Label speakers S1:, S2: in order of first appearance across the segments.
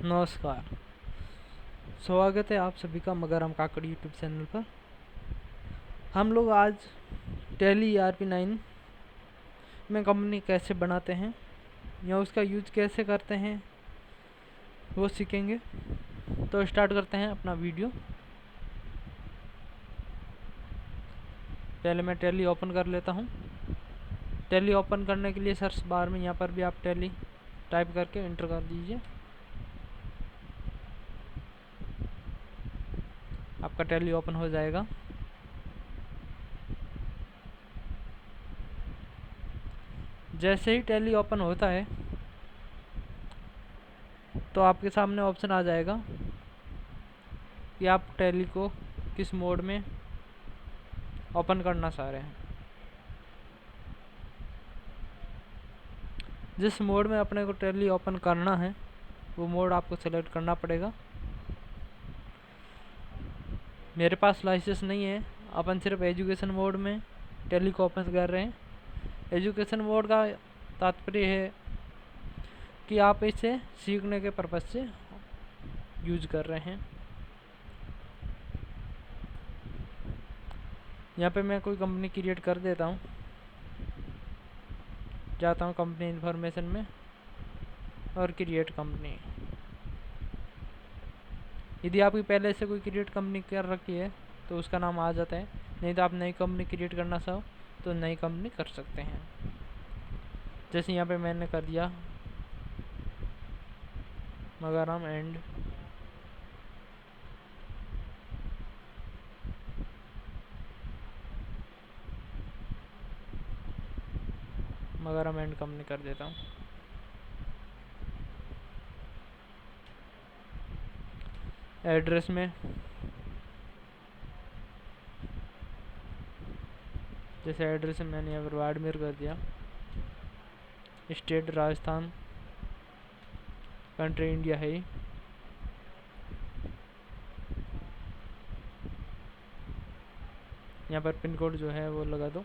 S1: नमस्कार। स्वागत है आप सभी का मगरम काकड़ यूट्यूब चैनल पर। हम लोग आज टैली ERP9 में कंपनी कैसे बनाते हैं या उसका यूज कैसे करते हैं वो सीखेंगे। तो स्टार्ट करते हैं अपना वीडियो। पहले मैं टैली ओपन कर लेता हूँ। टैली ओपन करने के लिए सर्च बार में यहाँ पर भी आप टैली टाइप करके एंटर कर दीजिए। आपका टैली ओपन हो जाएगा। जैसे ही टैली ओपन होता है तो आपके सामने ऑप्शन आ जाएगा कि आप टैली को किस मोड में ओपन करना चाह रहे हैं। जिस मोड में अपने को टैली ओपन करना है वो मोड आपको सेलेक्ट करना पड़ेगा। मेरे पास लाइसेंस नहीं है, अपन सिर्फ एजुकेशन मोड में टैली को ओपन कर रहे हैं। एजुकेशन मोड का तात्पर्य है कि आप इसे सीखने के पर्पज़ से यूज कर रहे हैं। यहाँ पे मैं कोई कंपनी क्रिएट कर देता हूँ। जाता हूँ कंपनी इन्फॉर्मेशन में और क्रिएट कंपनी। यदि आपकी पहले से कोई क्रिएट कंपनी कर रखी है तो उसका नाम आ जाता है, नहीं तो आप नई कंपनी क्रिएट करना चाहो तो नई कंपनी कर सकते हैं। जैसे यहाँ पे मैंने कर दिया मगाराम एंड कंपनी कर देता हूँ। एड्रेस में जैसे एड्रेस में मैंने यहाँ पर बाड़मेर कर दिया। स्टेट राजस्थान, कंट्री इंडिया है। यहाँ पर पिन कोड जो है वो लगा दो।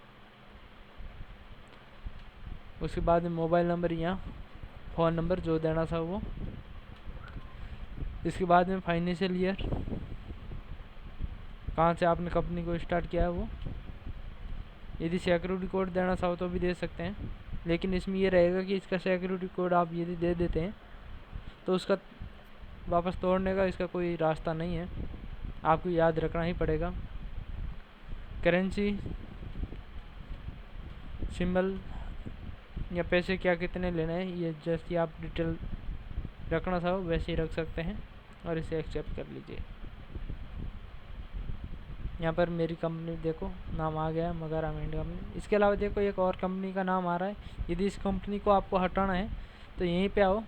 S1: उसके बाद में मोबाइल नंबर या फ़ोन नंबर जो देना था वो। इसके बाद में फाइनेंशियल ईयर, कहाँ से आपने कंपनी को स्टार्ट किया है वो। यदि सिक्योरिटी कोड देना चाहो तो भी दे सकते हैं, लेकिन इसमें ये रहेगा कि इसका सिक्योरिटी कोड आप यदि दे देते हैं तो उसका वापस तोड़ने का इसका कोई रास्ता नहीं है, आपको याद रखना ही पड़ेगा। करेंसी सिंबल या पैसे क्या कितने लेने हैं ये जैसी आप डिटेल रखना चाहो वैसे ही रख सकते हैं और इसे एक्सेप्ट कर लीजिए। यहाँ पर मेरी कंपनी देखो नाम आ गया मगाराम एंड कंपनी। इसके अलावा देखो एक और कंपनी का नाम आ रहा है। यदि इस कंपनी को आपको हटाना है तो यहीं पे आओ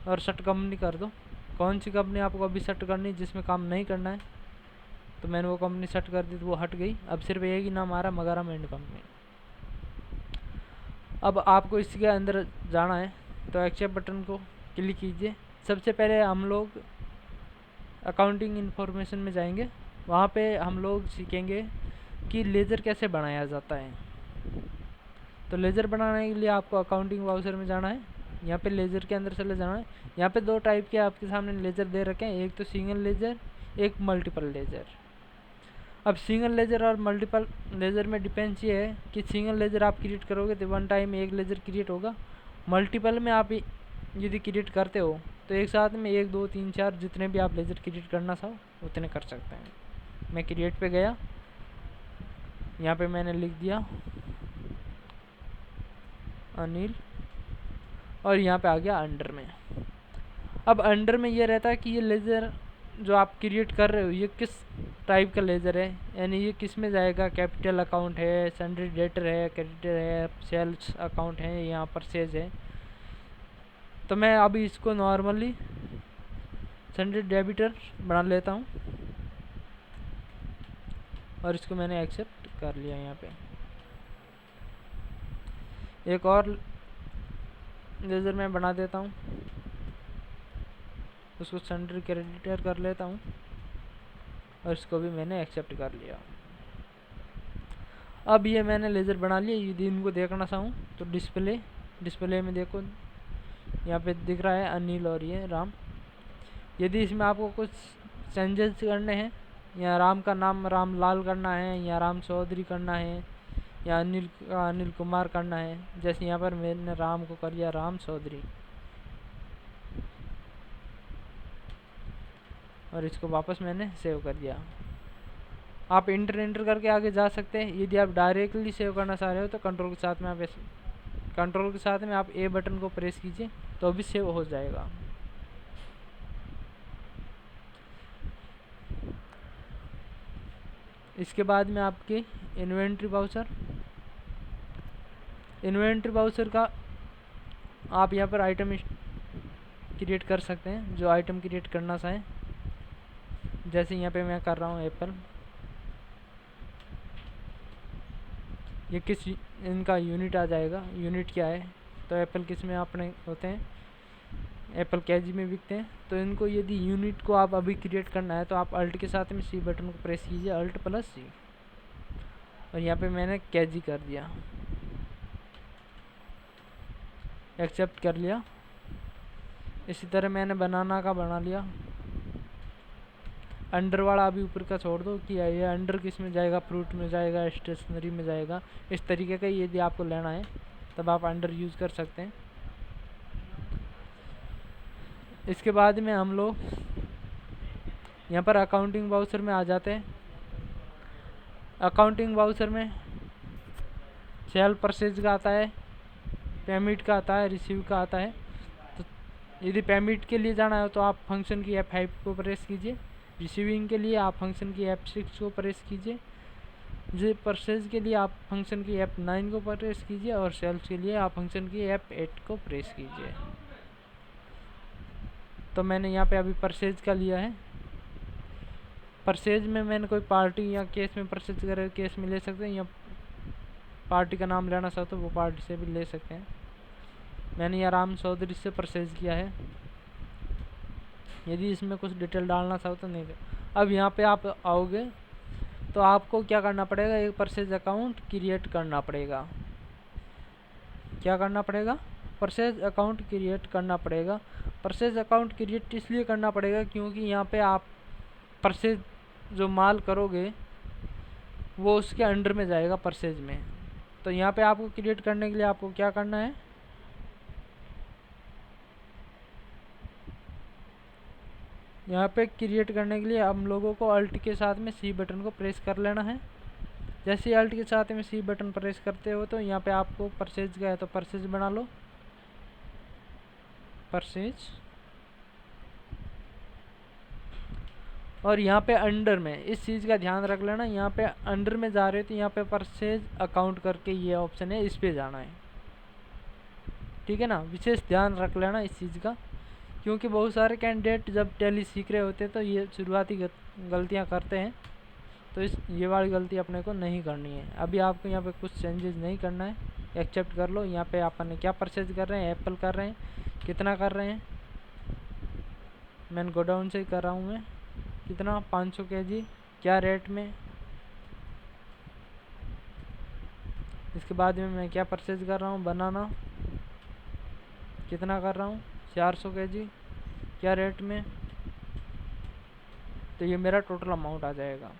S1: और सेट कंपनी कर दो। कौन सी कंपनी आपको अभी सेट करनी जिसमें काम नहीं करना है, तो मैंने वो कंपनी सेट कर दी तो वो हट गई। अब सिर्फ एक ही नाम आ रहा है मगाराम एंड कंपनी। अब आपको इसके अंदर जाना है तो एक्सेप्ट बटन को क्लिक कीजिए। सबसे पहले हम लोग अकाउंटिंग इन्फॉर्मेशन में जाएंगे। वहाँ पे हम लोग सीखेंगे कि लेज़र कैसे बनाया जाता है। तो लेज़र बनाने के लिए आपको अकाउंटिंग वाउचर में जाना है। यहाँ पे लेज़र के अंदर चले जाना है। यहाँ पे दो टाइप के आपके सामने लेज़र दे रखे हैं, एक तो सिंगल लेज़र, एक मल्टीपल लेज़र। अब सिंगल लेज़र और मल्टीपल लेज़र में डिपेंड्स ये है कि सिंगल लेज़र आप क्रिएट करोगे तो वन टाइम एक लेज़र क्रिएट होगा। मल्टीपल में आप यदि क्रिएट करते हो तो एक साथ में 1 2 3 4 जितने भी आप लेज़र क्रिएट करना चाहो उतने कर सकते हैं। मैं क्रिएट पे गया, यहाँ पे मैंने लिख दिया अनिल और यहाँ पे आ गया अंडर में। अब अंडर में ये रहता है कि ये लेज़र जो आप क्रिएट कर रहे हो ये किस टाइप का लेज़र है, यानी ये किस में जाएगा। कैपिटल अकाउंट है, सन्ड्री डेटर है, क्रेडिटर है, सेल्स अकाउंट है, यहाँ परचेज है। तो मैं अभी इसको नॉर्मली सन्ड्री डेबिटर बना लेता हूँ और इसको मैंने एक्सेप्ट कर लिया। यहाँ पे एक और लेज़र मैं बना देता हूँ, उसको सन्ड्री क्रेडिटर कर लेता हूँ और इसको भी मैंने एक्सेप्ट कर लिया। अब ये मैंने लेज़र बना लिया। यदि इनको देखना चाहूँ तो डिस्प्ले में देखो यहाँ पे दिख रहा है अनिल और ये राम। यदि इसमें आपको कुछ चेंजेस करने हैं, या राम का नाम राम लाल करना है, या राम चौधरी करना है, या अनिल कुमार करना है, जैसे यहाँ पर मैंने राम को कर लिया राम चौधरी, और इसको वापस मैंने सेव कर दिया। आप इंटर करके आगे जा सकते हैं। यदि आप डायरेक्टली सेव करना चाह रहे हो तो कंट्रोल के साथ में आप ए बटन को प्रेस कीजिए तो भी सेव हो जाएगा। इसके बाद में आपके इन्वेंट्री बाउचर का आप यहाँ पर आइटम क्रिएट कर सकते हैं, जो आइटम क्रिएट करना चाहें। जैसे यहाँ पे मैं कर रहा हूँ एप्पल, ये किस इनका यूनिट आ जाएगा। यूनिट क्या है, तो एप्पल किस में अपने होते हैं, एप्पल केजी में बिकते हैं। तो इनको यदि यूनिट को आप अभी क्रिएट करना है तो आप अल्ट के साथ में सी बटन को प्रेस कीजिए, अल्ट प्लस सी, और यहाँ पे मैंने केजी कर दिया, एक्सेप्ट कर लिया। इसी तरह मैंने बनाना का बना लिया। अंडर वाला अभी ऊपर का छोड़ दो कि ये अंडर किस में जाएगा, फ्रूट में जाएगा, स्टेशनरी में जाएगा। इस तरीके का यदि आपको लेना है तब आप अंडर यूज़ कर सकते हैं। इसके बाद में हम लोग यहाँ पर अकाउंटिंग वाउचर में आ जाते हैं। अकाउंटिंग वाउचर में सेल परचेज का आता है, पेमेंट का आता है, रिसीव का आता है। तो यदि पेमेंट के लिए जाना है तो आप फंक्शन की F5 को प्रेस कीजिए, रिसीविंग के लिए आप फंक्शन की F6 को प्रेस कीजिए, जो परचेज के लिए आप फंक्शन की F9 को प्रेस कीजिए, और सेल्स के लिए आप फंक्शन की F8 को प्रेस कीजिए। तो मैंने यहाँ पे अभी परचेज का लिया है। परचेज में मैंने कोई पार्टी या केस में परचेज करे, केस में ले सकते हैं, या पार्टी का नाम लेना चाहते हो वो पार्टी से भी ले सकते हैं। मैंने यहाँ राम चौधरी से परचेज किया है। यदि इसमें कुछ डिटेल डालना चाहो तो नहीं। अब यहाँ पे आप आओगे तो आपको क्या करना पड़ेगा, एक परचेज अकाउंट क्रिएट करना पड़ेगा। क्या करना पड़ेगा, परचेज अकाउंट क्रिएट करना पड़ेगा। परचेज अकाउंट क्रिएट इसलिए करना पड़ेगा क्योंकि यहाँ पे आप परचेज जो माल करोगे वो उसके अंडर में जाएगा परचेज में। तो यहाँ पे आपको क्रिएट करने के लिए आपको क्या करना है, यहाँ पे क्रिएट करने के लिए हम लोगों को अल्ट के साथ में सी बटन को प्रेस कर लेना है। जैसे अल्ट के साथ में सी बटन प्रेस करते हो तो यहाँ पे आपको परचेज का है तो परचेज बना लो, परचेज। और यहाँ पे अंडर में इस चीज़ का ध्यान रख लेना, यहाँ पे अंडर में जा रहे हो तो यहाँ पे परचेज अकाउंट करके ये ऑप्शन है, इस पे जाना है। ठीक है ना, विशेष ध्यान रख लेना इस चीज़ का, क्योंकि बहुत सारे कैंडिडेट जब टैली सीख रहे होते हैं तो ये शुरुआती गलतियाँ करते हैं। तो ये वाली गलती अपने को नहीं करनी है। अभी आपको यहाँ पे कुछ चेंजेस नहीं करना है, एक्सेप्ट कर लो। यहाँ पे अपन क्या परचेज कर रहे हैं, एप्पल कर रहे हैं, कितना कर रहे हैं, मैंने गोडाउन से ही कर रहा हूँ मैं, कितना 500 kg, क्या रेट में। इसके बाद में मैं क्या परचेज कर रहा हूँ, बनाना कितना कर रहा हूँ 400 kg, क्या रेट में। तो ये मेरा टोटल अमाउंट आ जाएगा,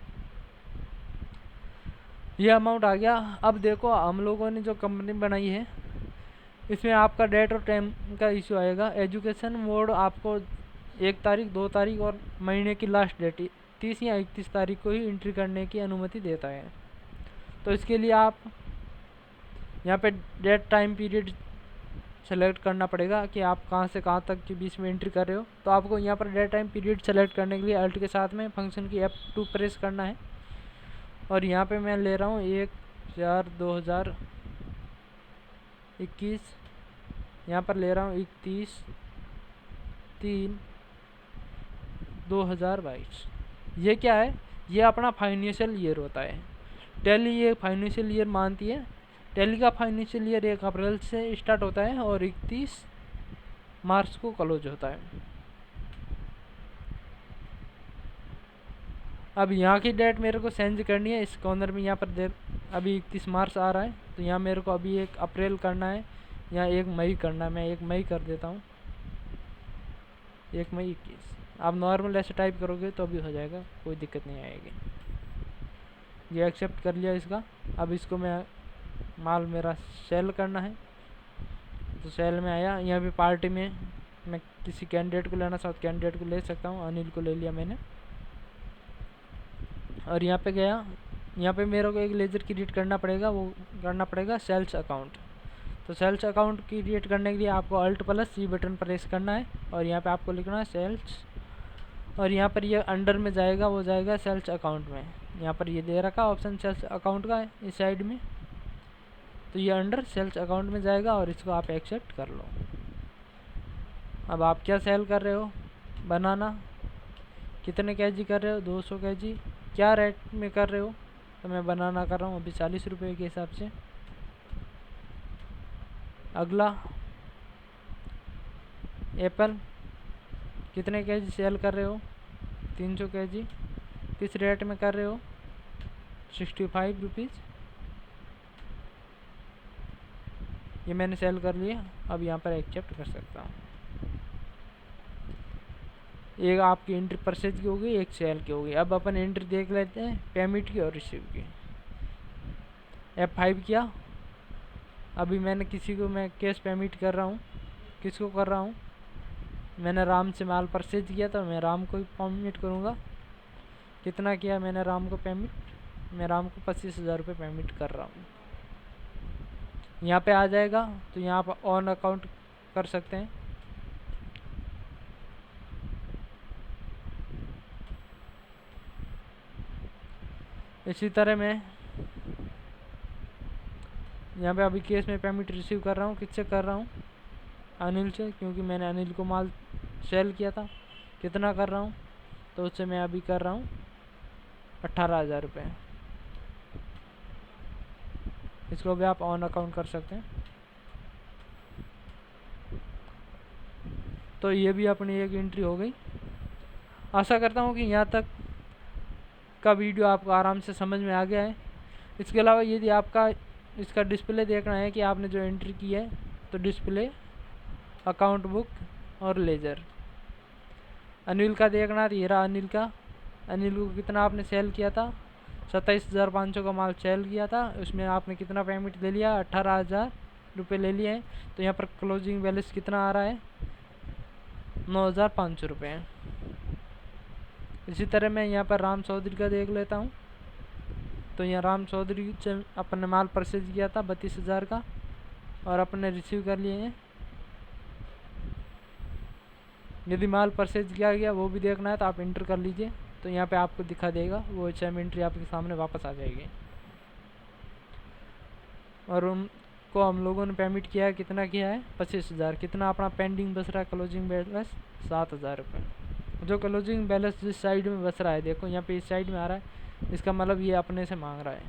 S1: ये अमाउंट आ गया। अब देखो हम लोगों ने जो कंपनी बनाई है इसमें आपका डेट और टाइम का इशू आएगा। एजुकेशन मोड आपको 1 तारीख, 2 तारीख और महीने की लास्ट डेट 30 या 31 तारीख को ही एंट्री करने की अनुमति देता है। तो इसके लिए आप यहाँ पे डेट टाइम पीरियड सेलेक्ट करना पड़ेगा कि आप कहाँ से कहाँ तक के बीच में एंट्री कर रहे हो। तो आपको यहाँ पर डेट टाइम पीरियड सेलेक्ट करने के लिए अल्ट के साथ में फंक्शन की F2 प्रेस करना है। और यहाँ पे मैं ले रहा हूँ 1/4/2021, यहाँ पर ले रहा हूँ 31/3/2022। ये क्या है, ये अपना फाइनेंशियल ईयर होता है। टैली ये फाइनेंशियल ईयर मानती है। टैली का फाइनेंशियल ईयर 1 अप्रैल से स्टार्ट होता है और 31 मार्च को क्लोज होता है। अब यहाँ की डेट मेरे को चेंज करनी है। इस कॉर्नर में यहाँ पर अभी 31 मार्च आ रहा है तो यहाँ मेरे को अभी 1 अप्रैल करना है, यहाँ 1 मई करना है, मैं 1 मई कर देता हूँ, 1 मई 21। आप नॉर्मल ऐसे टाइप करोगे तो भी हो जाएगा, कोई दिक्कत नहीं आएगी। ये एक्सेप्ट कर लिया इसका। अब इसको मैं माल मेरा सेल करना है, तो सेल में आया। यहाँ भी पार्टी में मैं किसी कैंडिडेट को लेना चाहता हूँ, कैंडिडेट को ले सकता हूँ, अनिल को ले लिया मैंने। और यहाँ पे गया, यहाँ पे मेरे को एक लेजर क्रिएट करना पड़ेगा, वो करना पड़ेगा सेल्स अकाउंट। तो सेल्स अकाउंट क्रिएट करने के लिए आपको Alt+C बटन प्रेस करना है और यहाँ पे आपको लिखना है सेल्स, और यहाँ पर ये अंडर में जाएगा, वो जाएगा सेल्स अकाउंट में। यहाँ पर ये दे रखा ऑप्शन सेल्स अकाउंट का है इस साइड में, तो ये अंडर सेल्स अकाउंट में जाएगा और इसको आप एक्सेप्ट कर लो। अब आप क्या सेल कर रहे हो, बनाना कितने केजी कर रहे हो, 200 केजी, क्या रेट में कर रहे हो, तो मैं बनाना कर रहा हूँ अभी 40 रुपये के हिसाब से। अगला एप्पल कितने केजी सेल कर रहे हो, 300 केजी, किस रेट में कर रहे हो, 65 रुपीज़, ये मैंने सेल कर लिया। अब यहाँ पर एक्सेप्ट कर सकता हूँ। एक आपकी एंट्री परचेज की हो गई, एक सेल की हो गई। अब अपन एंट्री देख लेते हैं पेमेंट की और रिसीव की। F5 किया। अभी मैंने किसी को मैं कैश पेमेंट कर रहा हूँ, किसको कर रहा हूँ, मैंने राम से माल परचेज किया तो मैं राम को ही पेमेंट करूँगा। कितना किया मैंने राम को पेमेंट, मैं राम को 25,000 रुपये पेमेंट कर रहा हूँ। यहाँ पे आ जाएगा, तो यहाँ पर ऑन अकाउंट कर सकते हैं। इसी तरह मैं यहाँ पे अभी केस में पेमेंट रिसीव कर रहा हूँ, किससे कर रहा हूँ, अनिल से, क्योंकि मैंने अनिल को माल सेल किया था। कितना कर रहा हूँ, तो उससे मैं अभी कर रहा हूँ 18,000 रुपये। इसको भी आप ऑन अकाउंट कर सकते हैं। तो ये भी अपनी एक एंट्री हो गई। आशा करता हूँ कि यहाँ तक का वीडियो आपको आराम से समझ में आ गया है। इसके अलावा यदि आपका इसका डिस्प्ले देखना है कि आपने जो एंट्री की है, तो डिस्प्ले, अकाउंट बुक और लेजर। अनिल का देखना है तो ये रहा अनिल का। अनिल को कितना आपने सेल किया था, 27,500 का माल सेल किया था, उसमें आपने कितना पेमेंट ले लिया, 18,000 रुपये ले लिए हैं। तो यहाँ पर क्लोजिंग बैलेंस कितना आ रहा है, 9,500 रुपये है। इसी तरह मैं यहाँ पर राम चौधरी का देख लेता हूँ। तो यहाँ राम चौधरी से अपन ने माल परचेज किया था 32,000 का और अपन ने रिसीव कर लिए हैं। यदि माल परचेज किया गया वो भी देखना है तो आप इंटर कर लीजिए, तो यहाँ पे आपको दिखा देगा, वो सेम एंट्री आपके सामने वापस आ जाएगी। और उनको हम लोगों ने पेमेंट किया है, कितना किया है, 25,000। कितना अपना पेंडिंग बच रहा है क्लोजिंग बैलेंस, 7,000 रुपये। जो क्लोजिंग बैलेंस जिस साइड में बच रहा है, देखो यहाँ पे इस साइड में आ रहा है, इसका मतलब ये अपने से मांग रहा है।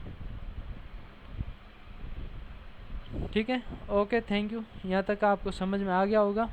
S1: ठीक है, ओके, थैंक यू। यहाँ तक आपको समझ में आ गया होगा।